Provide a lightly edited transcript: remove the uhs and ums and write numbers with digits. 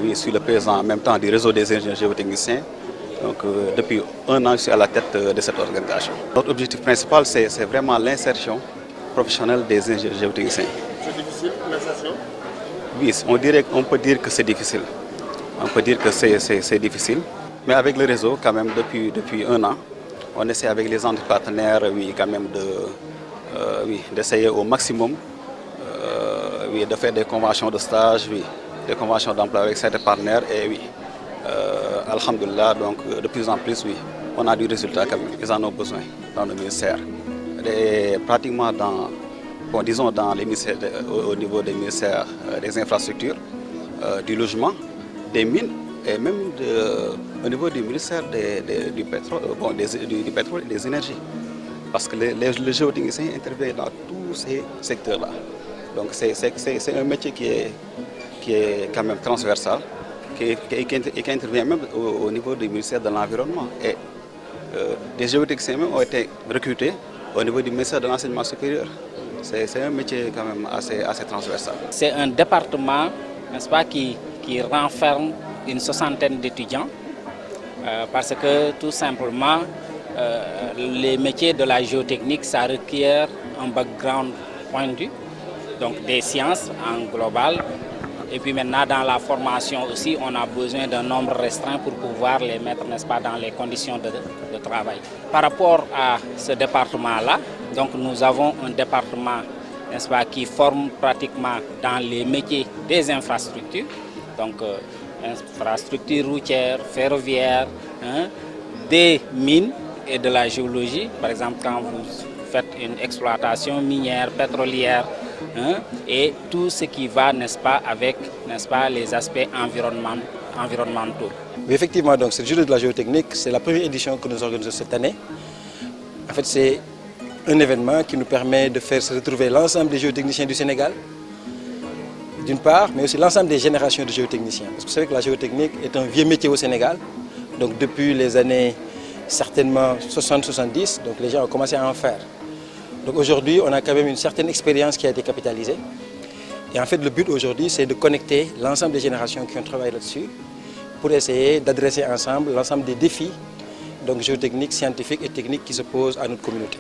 je suis le président en même temps du réseau des ingénieurs géotechniciens. Donc, depuis un an, je suis à la tête de cette organisation. Notre objectif principal, c'est vraiment l'insertion professionnelle des ingénieurs géotechniciens. C'est difficile, l'insertion? Oui, on peut dire que c'est difficile. On peut dire que c'est difficile. Mais avec le réseau, quand même, depuis un an, on essaie avec les autres partenaires, oui, quand même, d'essayer au maximum oui, de faire des conventions de stage, oui, des conventions d'emploi avec certains partenaires. Et oui, alhamdoulilah, donc de plus en plus, oui, on a du résultat quand même. Ils en ont besoin dans le ministère. Et pratiquement disons dans les ministères, au niveau des ministères des infrastructures, du logement, des mines et même au niveau du ministère du pétrole, du pétrole et des énergies. Parce que les géotechniciens interviennent dans tous ces secteurs-là. Donc c'est un métier qui est quand même transversal, qui intervient même au niveau du ministère de l'Environnement. Et des géotechniciens même ont été recrutés au niveau du ministère de l'Enseignement supérieur. C'est un métier quand même assez transversal. C'est un département, n'est-ce pas, qui renferme une soixantaine d'étudiants parce que tout simplement les métiers de la géotechnique, ça requiert un background pointu, donc des sciences en global. Et puis maintenant dans la formation aussi, on a besoin d'un nombre restreint pour pouvoir les mettre, n'est-ce pas, dans les conditions de travail. Par rapport à ce département-là, donc nous avons un département, n'est-ce pas, qui forme pratiquement dans les métiers des infrastructures, donc infrastructures routières, ferroviaires, des mines et de la géologie. Par exemple, quand vous faites une exploitation minière, pétrolière, et tout ce qui va, n'est-ce pas, avec, n'est-ce pas, les aspects environnementaux. Oui, effectivement, donc c'est le Journée de la géotechnique, c'est la première édition que nous organisons cette année. En fait, c'est un événement qui nous permet de faire se retrouver l'ensemble des géotechniciens du Sénégal, d'une part, mais aussi l'ensemble des générations de géotechniciens. Parce que vous savez que la géotechnique est un vieux métier au Sénégal, donc depuis les années certainement 60-70, donc les gens ont commencé à en faire. Donc aujourd'hui, on a quand même une certaine expérience qui a été capitalisée. Et en fait, le but aujourd'hui, c'est de connecter l'ensemble des générations qui ont travaillé là-dessus pour essayer d'adresser ensemble l'ensemble des défis donc géotechniques, scientifiques et techniques qui se posent à notre communauté.